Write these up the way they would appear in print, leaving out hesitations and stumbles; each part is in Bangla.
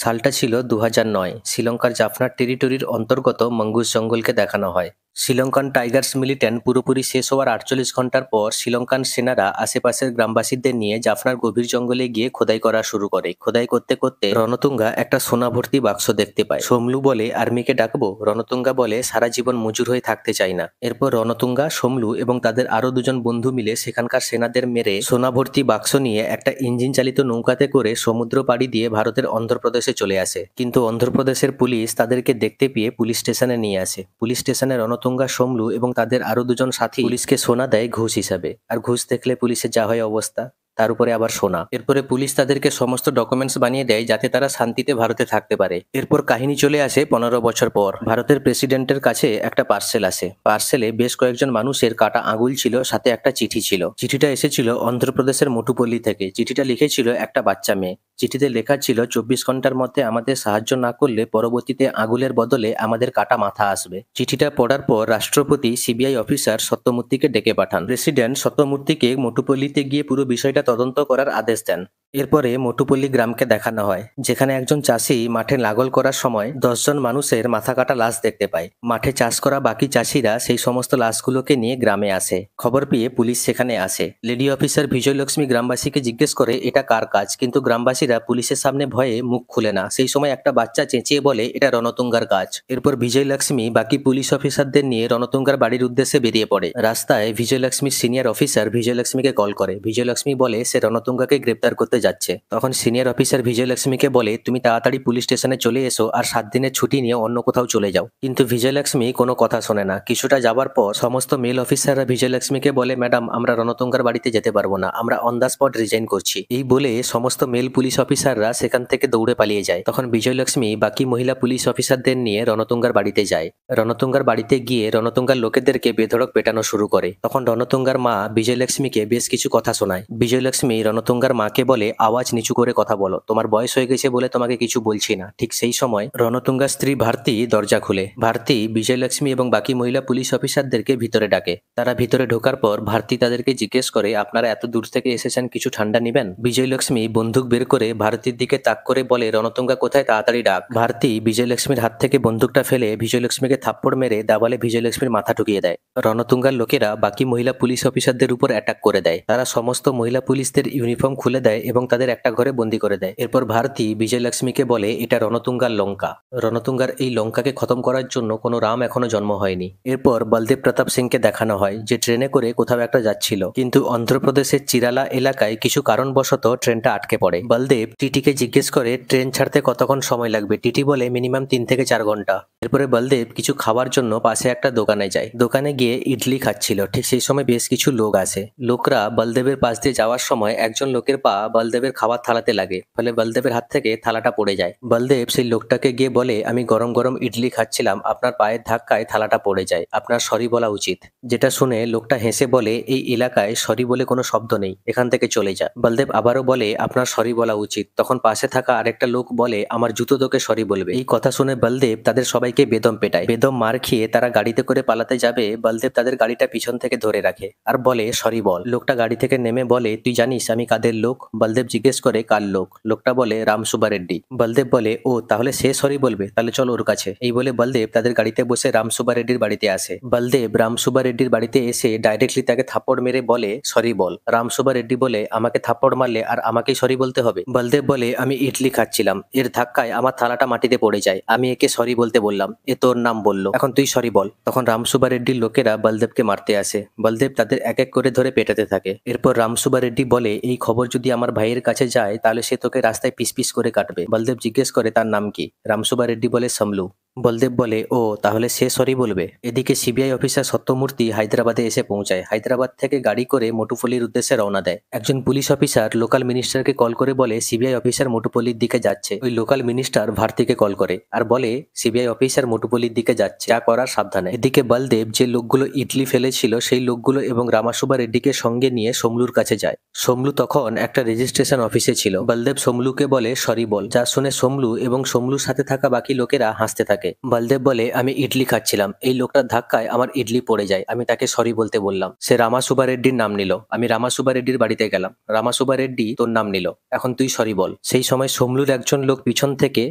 সালটা ছিল ২০০৯। শ্রীলঙ্কার জাফনার টেরিটরির অন্তর্গত মঙ্গুস জঙ্গলকে দেখানো হয়। শ্রীলঙ্কান টাইগার্স মিলিট্যান্ট পুরোপুরি শেষ হওয়ার ৪৮ ঘন্টার পর শ্রীলঙ্কান সেনারা আশেপাশের গ্রামবাসীদের নিয়ে জাফনার গভীর জঙ্গলে গিয়ে খোদাই করা শুরু করে। খোদাই করতে করতে রণতুঙ্গা একটা সোনা ভর্তি বাক্স দেখতে পায়। সোমলু বলে, আর্মিকে ডাকবো? রণতুঙ্গা বলে, সারা জীবন মজুর হয়ে থাকতে চাই না। এরপর রণতুঙ্গা, সোমলু এবং তাদের আরো দুজন বন্ধু মিলে সেখানকার সেনাদের মেরে সোনা ভর্তি বাক্স নিয়ে একটা ইঞ্জিন চালিত নৌকাতে করে সমুদ্র পাড়ি দিয়ে ভারতের অন্ধ্রপ্রদেশে চলে আসে। কিন্তু অন্ধ্রপ্রদেশের পুলিশ তাদেরকে দেখতে পেয়ে পুলিশ স্টেশনে নিয়ে আসে। পুলিশ স্টেশনে রণতুঙ্গা, সোমলু এবং তাদের আরো দুজন সাথী পুলিশকে সোনা দেয় ঘুষ হিসাবে। আর ঘুষ দেখলে পুলিশের যা হয় অবস্থা, তার উপরে আবার সোনা। এরপরে পুলিশ তাদেরকে সমস্ত ডকুমেন্টস বানিয়ে দেয় যাতে তারা শান্তিতে ভারতে থাকতে পারে। এরপর কাহিনী চলে আসে ১৫ বছর পর। ভারতের প্রেসিডেন্টের কাছে একটা পার্সেল আসে। পার্সেলে বেশ কয়েকজন মানুষের কাটা আঙুল ছিল, সাথে একটা চিঠি ছিল। চিঠিটা এসেছিল অন্ধ্রপ্রদেশের মোটুপল্লী থেকে। চিঠিটা লিখেছিল একটা বাচ্চা মেয়ে। চিঠিতে লেখা ছিল, ২৪ ঘন্টার মধ্যে আমাদের সাহায্য না করলে পরবর্তীতে আঙুলের বদলে আমাদের কাটা মাথা আসবে। চিঠিটা পড়ার পর রাষ্ট্রপতি সিবিআই অফিসার সত্যমূর্তিকে ডেকে পাঠান। প্রেসিডেন্ট সত্যমূর্তিকে মোটুপল্লীতে গিয়ে পুরো বিষয়টা তদন্ত করার আদেশ দেন। এরপরে মোটুপল্লী গ্রামকে দেখানো হয়, যেখানে একজন চাষি মাঠে লাঙল করার সময় ১০ জন মানুষের মাথা কাটা লাশ দেখতে পায়। মাঠে চাষ করা বাকি চাষিরা সেই সমস্ত লাশগুলোকে নিয়ে গ্রামে আসে। খবর পেয়ে পুলিশ সেখানে আসে। লেডি অফিসার বিজয়লক্ষ্মী গ্রামবাসীকে জিজ্ঞেস করে এটা কার কাজ, কিন্তু গ্রামবাসীরা পুলিশের সামনে ভয়ে মুখ খুলে না। সেই সময় একটা বাচ্চা চেঁচিয়ে বলে এটা রণতুঙ্গার কাজ। এরপর বিজয়লক্ষ্মী বাকি পুলিশ অফিসারদের নিয়ে রণতুঙ্গার বাড়ির উদ্দেশ্যে বেরিয়ে পড়ে। রাস্তায় বিজয়লক্ষ্মীর সিনিয়র অফিসার বিজয়লক্ষ্মীকে কল করে। বিজয়লক্ষ্মী বলে সে রণতুঙ্গাকে গ্রেপ্তার করতে যাচ্ছে। তখন সিনিয়র অফিসার বিজয়লক্ষ্মীকে বলে তুমি তাড়াতাড়ি পুলিশ স্টেশনে চলে এসো আর ৭ দিনের ছুটি নিয়ে অন্য কোথাও চলে যাও। কিন্তু বিজয়লক্ষ্মী কোনো কথা শোনে না। কিছুটা যাবার পর সমস্ত মেল অফিসাররা বিজয়লক্ষ্মীকে বলে ম্যাডাম, আমরা রণতুঙ্গার বাড়িতে যেতে পারবো না, আমরা অন দ্য স্পট রিজাইন করছি। এই বলে সমস্ত মেল পুলিশ অফিসাররা সেখান থেকে দৌড়ে পালিয়ে যায়। তখন বিজয়লক্ষ্মী বাকি মহিলা পুলিশ অফিসারদের নিয়ে রণতুঙ্গার বাড়িতে যায়। রণতুঙ্গার বাড়িতে গিয়ে রণতুঙ্গার লোকেদেরকে বেধড়ক পেটানো শুরু করে। তখন রণতুঙ্গার মা বিজয়লক্ষ্মীকে বেশ কিছু কথা শোনায়। বিজয়লক্ষ্মী রণতুঙ্গার মাকে বলে আওয়াজ নিচু করে কথা বলো, তোমার বয়স হয়ে গেছে বলে তোমাকে কিছু বলছি না। ঠিক সেই সময় রণতুঙ্গার স্ত্রী ভারতী দরজা খুলে। ভারতী বিজয়লক্ষ্মী এবং বাকি মহিলা পুলিশ অফিসারদেরকে ভিতরে ডাকে। তারা ভিতরে ঢোকার পর ভারতী তাদেরকে জিজ্ঞেস করে আপনারা এত দূর থেকে এসেছেন, কিছু ঠান্ডা নিবেন? বিজয়লক্ষ্মী বন্দুক বের করে ভারতীর দিকে তাক করে বলে রণতুঙ্গা কোথায়, তাড়াতাড়ি ডাক। ভারতী বিজয়লক্ষ্মীর হাত থেকে বন্দুকটা ফেলে বিজয়লক্ষ্মীকে থাপ্পড় মেরে দেওয়ালে বিজয়লক্ষ্মীর মাথা ঢুকিয়ে দেয়। রণতুঙ্গার লোকেরা বাকি মহিলা পুলিশ অফিসারদের উপর অ্যাটাক করে দেয়। তারা সমস্ত মহিলা পুলিশদের ইউনিফর্ম খুলে দেয় এবং তাদের একটা ঘরে বন্দি করে দেয়। এরপর ভারতী বিজয়লক্ষ্মীকে বলে এটা রণতুঙ্গার লঙ্কা। রণতুঙ্গার এই লঙ্কাকে খতম করার জন্য কোনো রাম এখনো জন্ম হয়নি। এরপর বলদেব প্রতাপ সিংকে দেখানো হয় যে ট্রেনে করে কোথাও একটা যাচ্ছিল, কিন্তু অন্ধ্রপ্রদেশের চিরালা এলাকায় কিছু কারণবশত ট্রেনটা আটকে পড়ে। বলদেব টিটিকে জিজ্ঞেস করে ট্রেন ছাড়তে কতক্ষণ সময় লাগবে। টিটি বলে মিনিমাম ৩ থেকে ৪ ঘন্টা। এরপরে বলদেব কিছু খাওয়ার জন্য পাশে একটা দোকানে যায়। দোকানে গিয়ে ইডলি খাচ্ছিল। ঠিক সেই সময় বেশ কিছু লোক আসে। লোকরা বলদেবের পাশ দিয়ে যাওয়ার সময় একজন লোকের পা বলদেবের খাবার থালাতে লাগে, ফলে বলদেবের হাত থেকে থালাটা পড়ে যায়। বলদেব সেই লোকটাকে গিয়ে বলে আমি গরম গরম ইডলি খাচ্ছিলাম, আপনার পায়ের ধাক্কায় থালাটা পড়ে যায়, আপনার সরি বলা উচিত। যেটা শুনে লোকটা হেসে বলে এই এলাকায় সরি বলে কোনো শব্দ নেই, এখান থেকে চলে যা। বলদেব আবারও বলে আপনার সরি বলা উচিত। তখন পাশে থাকা আরেকটা লোক বলে আমার জুতো তোকে সরি বলবে। এই কথা শুনে বলদেব তাদের সবাইকে বেদম পেটায়। বেদম মার খেয়ে তারা গাড়িতে করে পালাতে যাবে। বলদেব তাদের গাড়িটা পিছন থেকে ধরে রাখে আর বলে সরি বল। লোকটা গাড়ি থেকে নেমে বলে তুই জানিস আমি কাদের লোক? বলদেব জিজ্ঞেস করে কার লোক? লোকটা বলে রাম সুবা রেড্ডি। বলদেব বলে ও তাহলে সে সরি বলবে, তাহলে চলো ওর কাছে। এই বলে বলদেব তাদের গাড়িতে বসে রাম সুবা রেড্ডির বাড়িতে আসে। বলদেব রাম সুবা রেড্ডির বাড়িতে এসে ডাইরেক্টলি তাকে থাপ্পড় মেরে বলে সরি বল। রাম সুবা রেড্ডি বলে আমাকে থাপ্পড় মারলে আর আমাকেই সরি বলতে হবে? বলদেব বলে আমি ইডলি খাচ্ছিলাম, এর ধাক্কায় আমার থালাটা মাটিতে পড়ে যায়, আমি একে সরি বলতে বললাম, এ তোর নাম বললো, এখন তুই সরি বল। তখন রাম সুবা রেড্ডির লোকেরা বলদেবকে মারতে আসে। বলদেব তাদের এক এক করে ধরে পেটাতে থাকে। এরপর রাম সুবা রেড্ডি বলে এই খবর যদি আমার ভাইয়ের কাছে যায় তাহলে সে তোকে রাস্তায় পিস পিস করে কাটবে। বলদেব জিজ্ঞেস করে তার নাম কি? রাম সুবা রেড্ডি বলে সমলু। বলদেব বলে ও তাহলে সে সরি বলবে। এদিকে সিবিআই অফিসার সত্যমূর্তি হায়দ্রাবাদে এসে পৌঁছায়। হায়দ্রাবাদ থেকে গাড়ি করে মোটুপল্লীর উদ্দেশ্যে রওনা দেয়। একজন পুলিশ অফিসার লোকাল মিনিস্টারকে কল করে বলে সিবিআই অফিসার মোটুপল্লীর দিকে যাচ্ছে। ওই লোকাল মিনিস্টার ভারতীকে কল করে আর বলে সিবিআই অফিসার মোটুপল্লীর দিকে যাচ্ছে, যা করার সাবধানে। এদিকে বলদেব যে লোকগুলো ইডলি ফেলেছিল সেই লোকগুলো এবং রামাসুবা রেড্ডিকে সঙ্গে নিয়ে সমলুর কাছে যায়। সমলু তখন একটা রেজিস্ট্রেশন অফিসে ছিল। বলদেব সমলুকে বলে সরি বল, যা শুনে সমলু এবং সমলুর সাথে থাকা বাকি লোকেরা হাসতে থাকে। থাকে। বলদেব বলে আমি ইডলি খাচ্ছিলাম, এই লোকটার ধাক্কায় আমার ইডলি পড়ে যায়, আমি তাকে সরি বলতে বললাম। সে রামা সুবা রেড্ডির নাম নিল, আমি রামা সুবা রেড্ডির বাড়িতে গেলাম, রামা সুবা রেড্ডি তোর নাম নিল, এখন তুই সরি বল। সেই সময় সোমলুর একজন লোক পিছন থেকে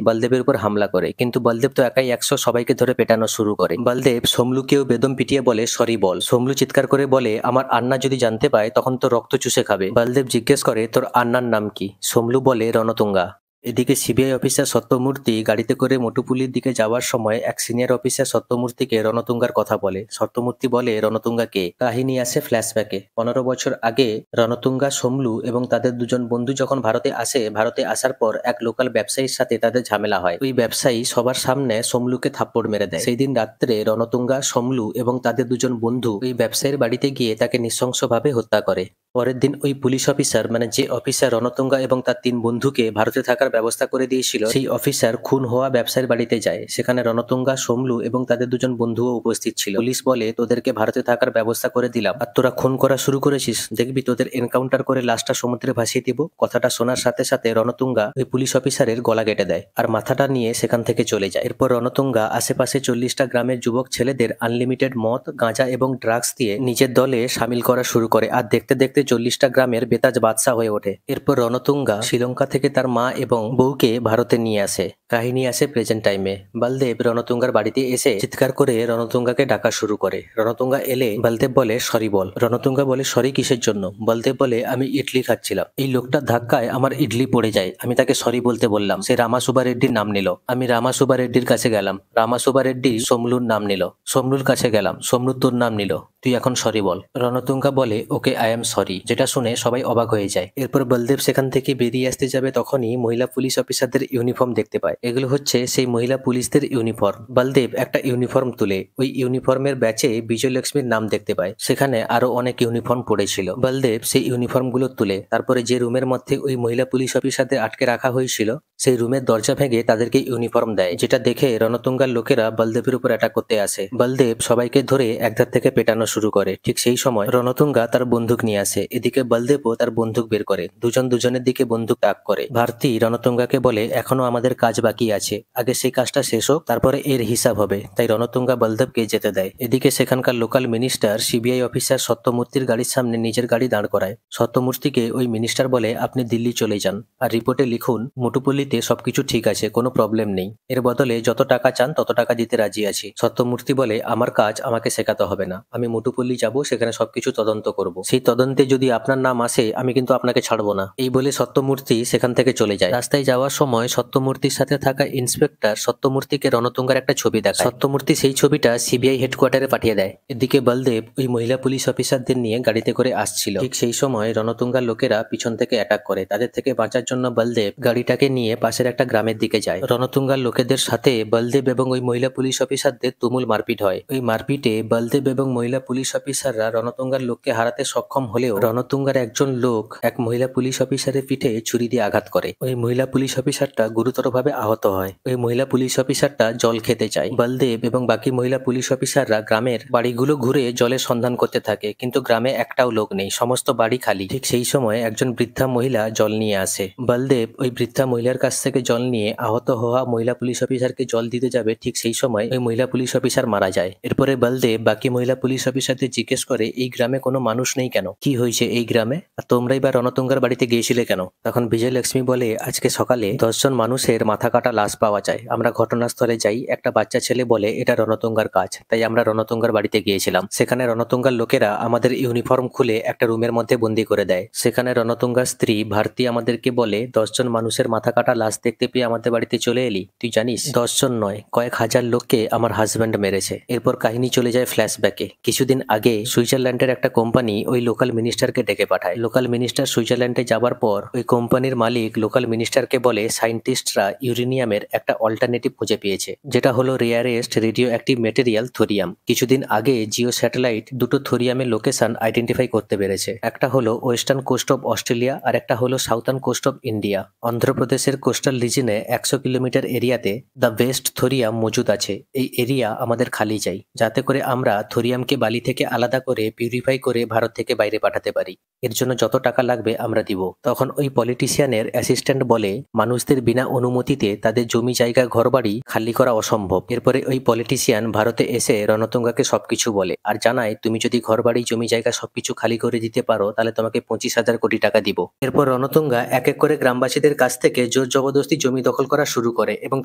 বলদেবের উপর হামলা করে, কিন্তু বলদেব তো একাই 100 সবাইকে ধরে পেটানো শুরু করে। বলদেব সোমলুকেও বেদম পিটিয়ে বলে সরি বল। সোমলু চিৎকার করে বলে আমার আন্না যদি জানতে পায় তখন তো রক্ত চুষে খাবে। বলদেব জিজ্ঞেস করে তোর আন্নার নাম কি? সোমলু বলে রণতুঙ্গা। এদিকে সিবিআই অফিসার সত্যমূর্তি গাড়িতে করে মোটুপুলির দিকে যাওয়ার সময় এক সিনিয়র অফিসার সত্যমূর্তিকে রণতুঙ্গার কথা বলে। সত্যমূর্তি বলে রণতুঙ্গা কে? কাহিনী আসে ফ্ল্যাশব্যাকে। 15 বছর আগে রণতুঙ্গা, সোমলু এবং তাদের দুজন বন্ধু যখন ভারতে আসে, ভারতে আসার পর এক লোকাল ব্যবসায়ীর সাথে তাদের ঝামেলা হয়। ওই ব্যবসায়ী সবার সামনে সোমলুকে থাপ্পড় মেরে দেয়। সেই দিন রাত্রে রণতুঙ্গা, সোমলু এবং তাদের দুজন বন্ধু ওই ব্যবসায়ীর বাড়িতে গিয়ে তাকে নৃশংসভাবে হত্যা করে। পরের দিন ওই পুলিশ অফিসার, মানে যে অফিসার রণতুঙ্গা এবং তার 3 বন্ধুকে ভারতে থাকার ব্যবস্থা করে দিয়েছিল, সেই অফিসার খুন হওয়া ব্যবসায়ীর বাড়িতে যায়। সেখানে রণতুঙ্গা, সোমলু এবং তাদের দুজন বন্ধুও উপস্থিত ছিল। পুলিশ বলে তোদেরকে ভারতে থাকার ব্যবস্থা করে দিলাম, আর তোরা খুন করা শুরু করেছিস, দেখবি তোদের এনকাউন্টার করে লাশটা সমুদ্রে ভাসিয়ে দিব। কথাটা শোনার সাথে সাথে রণতুঙ্গা ওই পুলিশ অফিসারের গলা কেটে দেয় আর মাথাটা নিয়ে সেখান থেকে চলে যায়। এরপর রণতুঙ্গা আশেপাশে 40টা গ্রামের যুবক ছেলেদের আনলিমিটেড মদ, গাঁজা এবং ড্রাগস দিয়ে নিজের দলে সামিল করা শুরু করে, আর দেখতে দেখতে 40টা গ্রামের বেতাজ বাদশা হয়ে ওঠে। এরপর রণতুঙ্গা শ্রীলঙ্কা থেকে তার মা এবং বউকে ভারতে নিয়ে আসে। কাহিনী আসে প্রেজেন্ট টাইমে। বলদেব রণতুঙ্গার বাড়িতে এসে চিৎকার করে রণতুঙ্গাকে ডাকা শুরু করে। রণতুঙ্গা এলে বলদেব বলে সরি বল। রণতুঙ্গা বলে সরি কিসের জন্য? বলদেব বলে আমি ইডলি খাচ্ছিলাম, এই লোকটার ধাক্কায় আমার ইডলি পড়ে যায়, আমি তাকে সরি বলতে বললাম। সে রামা সুবা রেড্ডির নাম নিল, আমি রামা সুবা রেড্ডির কাছে গেলাম, রামা সুবা রেড্ডি সোমলুর নাম নিল, সোমলুর কাছে গেলাম, সোমলু তোর নাম নিল, তুই এখন সরি বল। রণতুঙ্গা বলে ওকে আই এম সরি, যেটা শুনে সবাই অবাক হয়ে যায়। এরপর বলদেব সেখান থেকে বেরিয়ে আসতে যাবে, তখনই মহিলা পুলিশ অফিসারদের ইউনিফর্ম দেখতে পায়। এগুলো হচ্ছে সেই মহিলা পুলিশদের ইউনিফর্ম। বলদেব একটা ইউনিফর্ম তুলে ওই ইউনিফর্মের ব্যাচে বিজয়লক্ষ্মীর নাম দেখতে পায়। সেখানে আরো অনেক ইউনিফর্ম পড়েছিল। বলদেব সেই ইউনিফর্মগুলো তুলে তারপরে যে রুমের মধ্যে ওই মহিলা পুলিশ অফিসারদের আটকে রাখা হয়েছিল, সেই রুমের দরজা ভেঙে তাদেরকে ইউনিফর্ম দেয়, যেটা দেখে রণতুঙ্গার লোকেরা বলদেবের উপর অ্যাটাক করতে আসে। বলদেব সবাইকে ধরে একধার থেকে পেটানো শুরু করে। ঠিক সেই সময় রণতুঙ্গা তার বন্দুক নিয়ে আসে। এদিকে বলদেবও তার বন্দুক বের করে, দুজন দুজনের দিকে বন্দুক তাক করে। ভারতী রণতুঙ্গাকে বলে এখনো আমাদের কাজ বাকি আছে, আগে সেই কাজটা শেষ হোক, তারপরে এর হিসাব হবে। তাই রণতুঙ্গা বলদেবকে যেতে দেয়। এদিকে সেখানকার লোকাল মিনিস্টার সিবিআই অফিসার সত্যমূর্তির গাড়ির সামনে নিজের গাড়ি দাঁড় করায়। সত্যমূর্তিকে ওই মিনিস্টার বলে আপনি দিল্লি চলে যান আর রিপোর্টে লিখুন মোটুপল্লিতে সবকিছু ঠিক আছে, কোনো প্রবলেম নেই, এর বদলে যত টাকা চান তত টাকা দিতে রাজি আছি। সত্যমূর্তি বলে আমার কাজ আমাকে শেখাতে হবে না, আমি মোটুপল্লি যাব, সেখানে সবকিছু তদন্ত করব, সেই তদন্তে যদি আপনার নাম আসে আমি কিন্তু আপনাকে ছাড়বো না। এই বলে সত্যমূর্তি সেখান থেকে চলে যায়। রাস্তায় যাওয়ার সময় সত্যমূর্তির সাথে থাকা ইন্সপেক্টর সত্যমূর্তিকে রণতুঙ্গার একটা ছবি দেখায়। সত্যমূর্তি সেই ছবিটা সিবিআই হেডকোয়ার্টারে পাঠিয়ে দেয়। এদিকে বলদেব ওই মহিলা পুলিশ অফিসারদের নিয়ে গাড়িতে করে আসছিল। ঠিক সেই সময় রণতুঙ্গার লোকেরা পিছন থেকে অ্যাটাক করে। তাদের থেকে বাঁচার জন্য বলদেব গাড়িটাকে নিয়ে পাশের একটা গ্রামের দিকে যায়। রণতুঙ্গার লোকেদের সাথে বলদেব এবং ওই মহিলা পুলিশ অফিসারদের তুমুল মারপিট হয়। ওই মারপিটে বলদেব এবং মহিলা পুলিশ অফিসাররা রণতুঙ্গার লোককে হারাতে সক্ষম হলেও রণতুঙ্গার একজন লোক এক মহিলা পুলিশ অফিসারের পিঠে ছুরি দিয়ে আঘাত করে। ওই মহিলা পুলিশ অফিসারটা গুরুতরভাবে আহত হয়। ওই মহিলা পুলিশ অফিসারটা জল খেতে চায়। বলদেব এবং বাকি মহিলা পুলিশ অফিসাররা গ্রামের বাড়িগুলো ঘুরে জলের সন্ধান করতে থাকে, কিন্তু গ্রামে একটাও লোক নেই, সমস্ত বাড়ি খালি। ঠিক সেই সময় একজন বৃদ্ধা মহিলা জল নিয়ে আসে। বলদেব ওই বৃদ্ধা মহিলার কাছ থেকে জল নিয়ে আহত হওয়া মহিলা পুলিশ অফিসারকে জল দিতে যাবে, ঠিক সেই সময় ওই মহিলা পুলিশ অফিসার মারা যায়। এরপরে বলদেব বাকি মহিলা পুলিশ অফিসারদের জিজ্ঞেস করে এই গ্রামে কোনো মানুষ নেই কেন, কি হয়েছে এই গ্রামে, আর তোমরাই বা রণতুঙ্গার বাড়িতে গিয়েছিলে কেন? তখন বিজয়লক্ষ্মী বলে আজকে সকালে 10 জন মানুষের মাথা কাটা লাশ পাওয়া যায়, আমরা ঘটনাস্থলে যাই, একটা বাচ্চা ছেলে বলে এটা রণতুঙ্গার কাজ, তাই আমরা রণতুঙ্গার বাড়িতে গিয়েছিলাম। সেখানে রণতুঙ্গার লোকেরা আমাদের ইউনিফর্ম খুলে একটা রুমের মধ্যে বন্দি করে দেয়। সেখানে রণতুঙ্গার স্ত্রী ভারতী আমাদেরকে বলে 10 জন মানুষের মাথা কাটা লাশ দেখতে পেয়ে আমাদের বাড়িতে চলে এলি, তুই জানিস 10 জন নয় কয়েক হাজার লোককে আমার হাজব্যান্ড মেরেছে। এরপর কাহিনী চলে যায় ফ্ল্যাশব্যাকে। কিছুদিন আগে সুইজারল্যান্ডের একটা কোম্পানি ওই লোকাল মিনিস্টারকে ডেকে পাঠায়। লোকাল মিনিস্টার সুইজারল্যান্ডে যাবার পর ওই কোম্পানির মালিক লোকাল মিনিস্টারকে বলে সায়েন্টিস্টরা ইউরেনিয়ামের একটা অল্টারনেটিভ খুঁজে পেয়েছে, যেটা হলো rarest radio active material thorium. কিছুদিন আগে জিও স্যাটেলাইট দুটো থোরিয়ামের লোকেশন আইডেন্টিফাই করতে পেরেছে, একটা হলো ওয়েস্টার্ন কোস্ট অফ অস্ট্রেলিয়া আর একটা হলো সাউথার্ন কোস্ট অফ ইন্ডিয়া। অন্ধ্রপ্রদেশের কোস্টাল রিজনে 100 কিলোমিটার এরিয়াতে দ্য বেস্ট থোরিয়াম মজুদ আছে। এই এরিয়া আমাদের খালি চাই, যাতে করে আমরা থোরিয়ামকে বালি দিল্লি থেকে আলাদা করে পিউরিফাই করে ভারত থেকে বাইরে পাঠাতে পারি। এর জন্য যত টাকা লাগবে আমরা দিব। তখন ওই পলিটিশিয়ানের অ্যাসিস্ট্যান্ট বলে মানুষদের বিনা অনুমতিতে তাদের জমি জায়গা ঘরবাড়ি খালি করা অসম্ভব। এরপরে ওই পলিটিশিয়ান ভারতে এসে রণতুঙ্গাকে সবকিছু বলে আর জানায় তুমি যদি ঘরবাড়ি জমি জায়গা সবকিছু খালি করে দিতে পারো তাহলে তোমাকে 25,000 কোটি টাকা দিব। এরপর রণতুঙ্গা এক এক করে গ্রামবাসীদের কাছ থেকে জোর জবরদস্তি জমি দখল করা শুরু করে এবং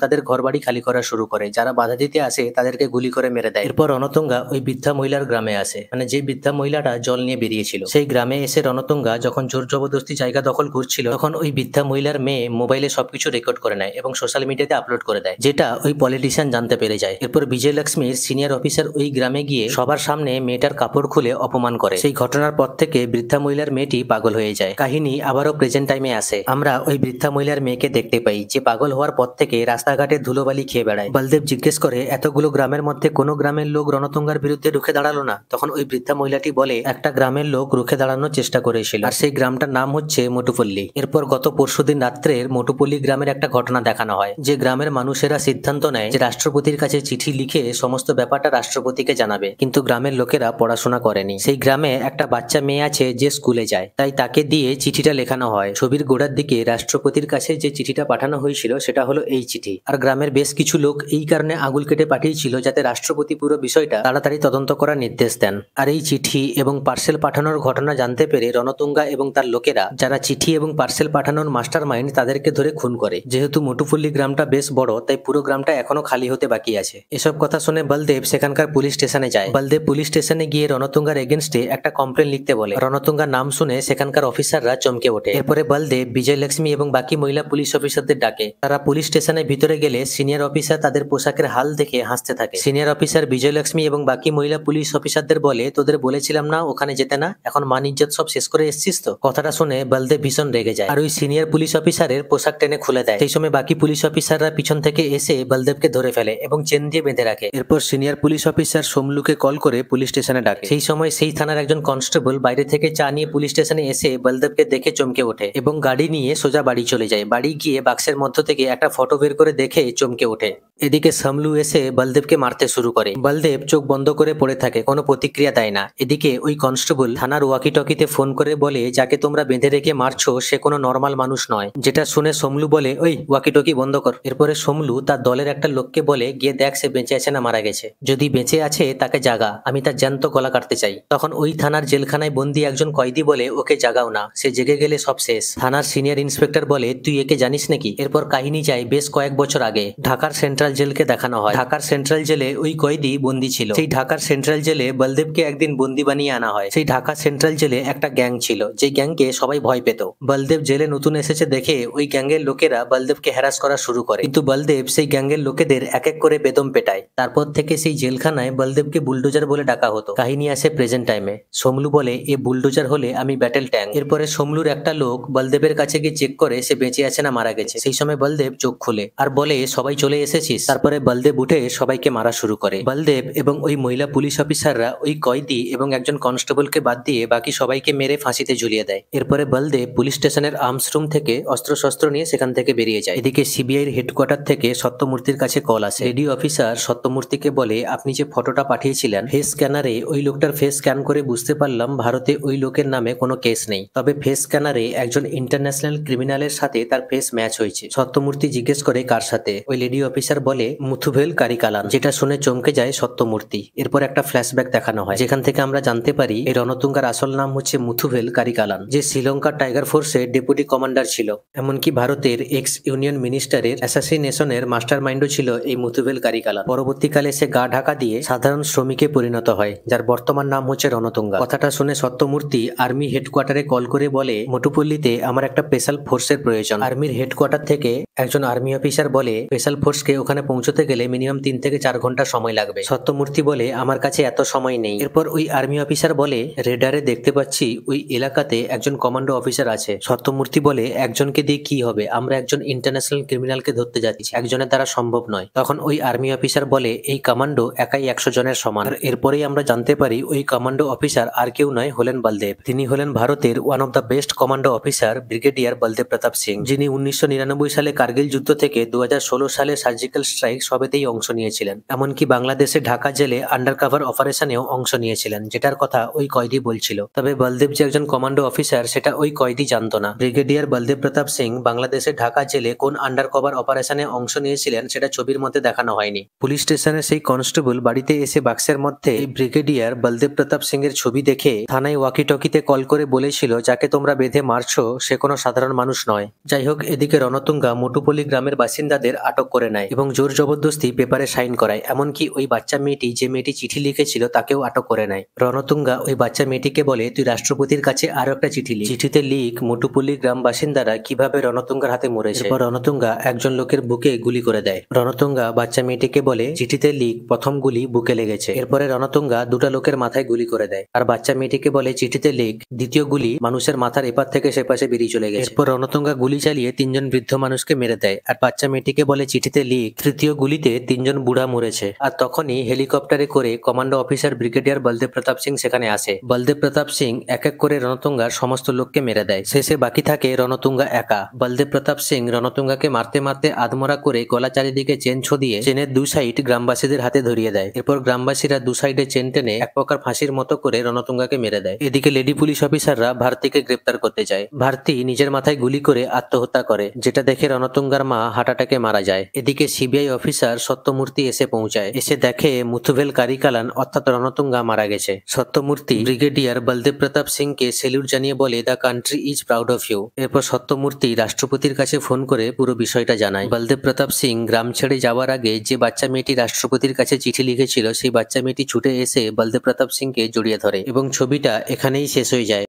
তাদের ঘরবাড়ি খালি করা শুরু করে। যারা বাধা দিতে আসে তাদেরকে গুলি করে মেরে দেয়। এরপর রণতুঙ্গা ওই বৃদ্ধা মহিলার গ্রামে আসে, মানে যে বৃদ্ধা মহিলাটা জল নিয়ে বেরিয়েছিল। সেই গ্রামে এসে রণতুঙ্গা যখন জোর জবরদস্তি জায়গা দখল করছিল তখন ওই বৃদ্ধা মহিলার মেয়ে মোবাইলে সবকিছু রেকর্ড করে নেয় এবং সোশ্যাল মিডিয়াতে আপলোড করে দেয়, যেটা ওই পলিটিশিয়ান জানতে পেরে যায়। এরপর বিজয়লক্ষ্মীর সিনিয়র অফিসার ওই গ্রামে গিয়ে সবার সামনে মেয়েটার কাপড় খুলে অপমান করে। সেই ঘটনার পর থেকে বৃদ্ধা মহিলার মেয়েটি পাগল হয়ে যায়। কাহিনী আবারও প্রেজেন্ট টাইমে আসে। আমরা ওই বৃদ্ধা মহিলার মেয়েকে দেখতে পাই যে পাগল হওয়ার পর থেকে রাস্তাঘাটে ধুলোবালি খেয়ে বেড়ায়। বলদেব জিজ্ঞেস করে এতগুলো গ্রামের মধ্যে কোনো গ্রামের লোক রণতুঙ্গার বিরুদ্ধে রুখে দাঁড়ালো না? তখন ওই বৃদ্ধা মহিলাটি বলে একটা গ্রামের লোক রুখে দাঁড়ানোর চেষ্টা করেছিল আর সেই গ্রামটার নাম হচ্ছে মোটুপল্লী। এরপর গত পরশুদিন রাত্রের মোটুপল্লী গ্রামের একটা ঘটনা দেখানো হয়, যে গ্রামের মানুষেরা সিদ্ধান্ত নেয় যে রাষ্ট্রপতির কাছে চিঠি লিখে সমস্ত ব্যাপারটা রাষ্ট্রপতিকে জানাবে, কিন্তু গ্রামের লোকেরা পড়াশোনা করেনি। সেই গ্রামে একটা বাচ্চা মেয়ে আছে যে স্কুলে যায়, তাই তাকে দিয়ে চিঠিটা লেখানো হয়। ছবির গোড়ার দিকে রাষ্ট্রপতির কাছে যে চিঠিটা পাঠানো হয়েছিল সেটা হলো এই চিঠি। আর গ্রামের বেশ কিছু লোক এই কারণে আঙুল কেটে পাঠিয়েছিল যাতে রাষ্ট্রপতি পুরো বিষয়টা তাড়াতাড়ি তদন্ত করার নির্দেশ দেন। আর এই চিঠি এবং পার্সেল পাঠানোর ঘটনা জানতে পেরে রণতুঙ্গা এবং তার লোকেরা, যারা চিঠি এবং পার্সেল পাঠানোর মাস্টার মাইন্ড, তাদেরকে ধরে খুন করে। যেহেতু মোটুপল্লী গ্রামটা বেশ বড় তাই পুরো গ্রামটা এখনো খালি হতে বাকি আছে। এসব কথা শুনে বলদেব সেখানকার পুলিশ স্টেশনে যায়। বলদেব পুলিশ স্টেশনে গিয়ে রণতুঙ্গার এগেনস্টে একটা কমপ্লেন লিখতে বলে। রণতুঙ্গার নাম শুনে সেখানকার অফিসাররা চমকে ওঠে। এরপরে বলদেব বিজয়লক্ষ্মী এবং বাকি মহিলা পুলিশ অফিসারদের ডাকে। তারা পুলিশ স্টেশনের ভিতরে গেলে সিনিয়র অফিসার তাদের পোশাকের হাল দেখে হাসতে থাকে। সিনিয়র অফিসার বিজয়লক্ষ্মী এবং বাকি মহিলা পুলিশ অফিসারদের বলে তোদের বলেছিলাম না ওখানে যেতে না, এখন মান ইজ্জত সব শেষ করে এসছিস তো? কথাটা শুনে বলদেব ভীষণ রেগে যায় আর ওই সিনিয়র পুলিশ অফিসারের পোশাক টেনে খুলে দেয়। সেই সময় বাকি পুলিশ অফিসাররা পিছন থেকে এসে বলদেবকে ধরে ফেলে এবং চেন দিয়ে বেঁধে রাখে। এরপর সিনিয়র পুলিশ অফিসার সোমলুকে কল করে পুলিশ স্টেশনে ডাকে। সেই সময় সেই থানার একজন কনস্টেবল বাইরে থেকে চা নিয়ে পুলিশ স্টেশনে এসে বলদেবকে দেখে চমকে ওঠে এবং গাড়ি নিয়ে সোজা বাড়ি চলে যায়। বাড়ি গিয়ে বাক্সের মধ্য থেকে একটা ফটো বের করে দেখে চমকে ওঠে। এদিকে সমলু এসে বলদেবকে মারতে শুরু করে। বলদেব চোখ বন্ধ করে পড়ে থাকে, কোনো প্রতিক্রিয়া দেয় না। এদিকে ওই কনস্টেবল থানার ওয়াকি টকিতে ফোন করে বলে যাকে তোমরা বেঁধে রেখে মারছো সে কোনো নর্মাল মানুষ নয়। যেটা শুনে সমলু বলে ওই ওয়াকি টকি বন্ধ কর। এরপরে সমলু তার দলের একটা লোককে বলে গিয়ে দেখ সে বেঁচে আছে না মারা গেছে, যদি বেঁচে আছে তাকে জাগা, আমি তার জ্যান্ত গলা কাটতে চাই। তখন ওই থানার জেলখানায় বন্দি একজন কয়েদি বলে ওকে জাগাও না, সে জেগে গেলে সব শেষ। থানার সিনিয়র ইন্সপেক্টর বলে তুই একে জানিস নাকি? এরপর কাহিনী যায় বেশ কয়েক বছর আগে। ঢাকার সেন্ট্রাল জেলকে দেখানো হয়। ঢাকার সেন্ট্রাল জেলে ওই কয়েদি বন্দি ছিল। সেই ঢাকার সেন্ট্রাল জেলে বলদেবকে একদিন বন্দি বানিয়ে আনা হয়। সেই ঢাকা সেন্ট্রাল জেলে একটা গ্যাং ছিল, যে গ্যাংকে সবাই ভয় পেত। বলদেব জেলে নতুন এসেছে দেখে ওই গ্যাংয়ের লোকেরা বলদেবকে হ্যারাস করা শুরু করে, কিন্তু বলদেব সেই গ্যাংয়ের লোকেদের এক এক করে বেদম পেটায়। তারপর থেকে সেই জেলখানায় বলদেবকে বুলডোজার বলে ডাকা হতো। কাহিনী আসে প্রেজেন্ট টাইমে। সমলু বলে এ বুলডোজার হলে আমি ব্যাটেল ট্যাঙ্ক। এরপরে সমলুর একটা লোক বলদেবের কাছে গিয়ে চেক করে সে বেঁচে আছে না মারা গেছে। সেই সময় বলদেব চোখ খুলে আর বলে সবাই চলে এসেছিস? তারপরে বলদেব উঠে সবাইকে মারা শুরু করে। বলদেব এবং ওই মহিলা পুলিশ অফিসাররা ওই কয়েদি এবং একজন কনস্টেবলকে বাদ দিয়ে বাকি সবাইকে মেরে ফাঁসিতে ঝুলিয়ে দেয়। এরপরে বলদেব পুলিশ স্টেশনের আর্মস রুম থেকে অস্ত্রশস্ত্র নিয়ে সেখান থেকে বেরিয়ে যায়। এদিকে সিবিআইর হেডকোয়ার্টার থেকে সত্যমূর্তির কাছে কল আসে। রেডিও অফিসার সত্যমূর্তিকে বলে আপনি যে ফটোটা পাঠিয়েছিলেন ফেস স্ক্যানারে ওই লোকটার ফেস স্ক্যান করে বুঝতে পারলাম ভারতে ওই লোকের নামে কোনো কেস নেই, তবে ফেস স্ক্যানারে একজন ইন্টারন্যাশনাল ক্রিমিনালের সাথে তার ফেস ম্যাচ হয়েছে। সত্যমূর্তি জিজ্ঞেস করে কার সাথে? ওই লেডি অফিসার বলে মুথুভেল কারিকালান, যেটা শুনে চমকে যায় সত্যমূর্তি। এরপর একটা ফ্ল্যাশব্যাক দেখানো হয়, যেখান থেকে আমরা জানতে পারি এই রণতুঙ্গার আসল নাম হচ্ছে মুথুভেল কারিকালান, যে শ্রীলঙ্কার টাইগার ফোর্সের ডেপুটি কমান্ডার ছিল। এমনকি ভারতের এক্স ইউনিয়ন মিনিস্টারের অ্যাসাসিনেশনের মাস্টার মাইন্ডও ছিল এই মুথুভেল কারিকালান। পরবর্তীকালে সে গা ঢাকা দিয়ে সাধারণ শ্রমিকে পরিণত হয়, যার বর্তমান নাম হচ্ছে রণতুঙ্গা। কথাটা শুনে সত্যমূর্তি আর্মি হেডকোয়ার্টারে কল করে বলে মোটুপল্লীতে আমার একটা স্পেশাল ফোর্সের প্রয়োজন। আর্মির হেডকোয়ার্টার থেকে একজন আর্মি অফিসার বলে স্পেশাল ফোর্সকে ওখানে পৌঁছতে গেলে মিনিমাম 3 থেকে 4 ঘন্টা সময় লাগবে। সত্যমূর্তি বলে আমার কাছে এত সময় নেই। এরপর ওই আর্মি অফিসার বলে রেডারে দেখতে পাচ্ছি ওই এলাকাতে একজন কমান্ডো অফিসার আছে। সত্যমূর্তি বলে একজনকে দিয়ে কি হবে, আমরা একজন ইন্টারন্যাশনাল ক্রিমিনালকে ধরতে যাচ্ছি, একজনের দ্বারা সম্ভব নয়। তখন ওই আর্মি অফিসার বলে এই কমান্ডো একাই 100 জনের সমান। আর এরপরেই আমরা জানতে পারি ওই কমান্ডো অফিসার আর কেউ নয়, হলেন বলদেব। তিনি হলেন ভারতের one of the best commando officer brigadier Baldev Pratap Singh, যিনি 1999 সালে কার্গিল যুদ্ধ থেকে 2016 সালে সার্জিক্যাল স্ট্রাইক সবেতেই অংশ নিয়েছিলেন। এমনকি বাংলাদেশে ঢাকা জেলে আন্ডারকভার অপারেশনেও অংশ নিয়েছিলেন, যেটার কথা ওই কয়েদি বলছিল। তবে বলদেব যে একজন কমান্ডো অফিসার সেটা ওই কয়েদি জানতো না। ব্রিগেডিয়ার বলদেব প্রতাপ সিং বাংলাদেশে ঢাকা জেলে কোন আন্ডারকভার অপারেশনে অংশ নিয়েছিলেন সেটা ছবির মধ্যে দেখানো হয়নি। পুলিশ স্টেশনের সেই কনস্টেবল বাড়িতে এসে বাক্সের মধ্যে এই ব্রিগেডিয়ার বলদেব প্রতাপ সিং এর ছবি দেখে থানায় ওয়াকিটকিতে কল করে বলেছিল যাকে তোমরা বেঁধে মারছো সে কোনো সাধারণ মানুষ নয়। যাই হোক, এদিকে রণতুঙ্গা মোটুপল্লী গ্রামের বাসিন্দাদের আটক করে নেয় এবং জোর জবরদস্তি পেপারে সাইন করায়। এমনকি ওই বাচ্চা মেয়েটি যে মেয়েটি চিঠি লিখেছিল তাকেও আটক করে নেয়। রণতুঙ্গা ওই বাচ্চা মেয়েটিকে বলে, তুই রাষ্ট্রপতির কাছে আরো একটা চিঠি লিখ। চিঠিতে লিখ মোটুপল্লী গ্রাম বাসিন্দারা কিভাবে রণতুঙ্গার হাতে মরেছে। এরপর রণতুঙ্গা একজন লোকের বুকে গুলি করে দেয়। রণতুঙ্গা বাচ্চা মেয়েটিকে বলে, চিঠিতে লিখ প্রথম গুলি বুকে লেগেছে। এরপরে রণতুঙ্গা দুটা লোকের মাথায় গুলি করে দেয় আর বাচ্চা মেয়েটিকে বলে, চিঠিতে লিখ দ্বিতীয় গুলি মানুষের মাথার এপার থেকে সেপাশে বেরিয়ে চলে গেছে। এরপর রণতুঙ্গা গুলি চালিয়ে 3 জন বৃদ্ধ মানুষকে মেরে দেয় আর বাচ্চা মেয়েটিকে বলে, চিঠিতে লিখ তৃতীয় গুলিতে 3 জন বুড়া মরেছে। আর তখনই হেলিকপ্টারে করে commando officer brigadier Baldev Pratap Singh সেখানে আসে। বলদেব প্রতাপ সিং এক এক করে রণতুঙ্গার সমস্ত লোককে মেরে দেয়। শেষে বাকি থাকে রণতুঙ্গা একা। বলদেব প্রতাপ সিং রণতুঙ্গাকে মারতে মারতে আধমরা করে গলা চারিদিকে চেন ছড়িয়ে চেনের 2 সাইড গ্রামবাসীদের হাতে ধরিয়ে দেয়। এরপর গ্রামবাসীরা 2 সাইডে চেন টেনে এক প্রকার ফাঁসির মতো করে রণতুঙ্গাকে মেরে দেয়। এদিকে লেডি পুলিশ অফিসাররা ভারতীকে গ্রেপ্তার করতে যায়। ভারতী নিজের মাথায় গুলি করে আত্মহত্যা করে, যেটা দেখে রণতুঙ্গার মা হার্ট অ্যাটাকে মারা যায়। এদিকে সিবিআই অফিসার সত্যমূর্তি এসে পৌঁছায়। এসে দেখে মুথুভেল কারিকালান অর্থাৎ রণতুঙ্গা মারা গেছে। সত্যমূর্তি ব্রিগেডিয়ার বলদেব প্রতাপ সিংকে সেলুট জানিয়ে বলে, the country is proud of you. এরপর সত্যমূর্তি রাষ্ট্রপতির কাছে ফোন করে পুরো বিষয়টা জানায়। বলদেব প্রতাপ সিং গ্রাম ছেড়ে যাওয়ার আগে যে বাচ্চা মেয়েটি রাষ্ট্রপতির কাছে চিঠি লিখেছিল সেই বাচ্চা মেয়েটি ছুটে এসে বলদেব প্রতাপ সিংকে জড়িয়ে ধরে এবং ছবিটা এখানেই শেষ হয়ে যায়।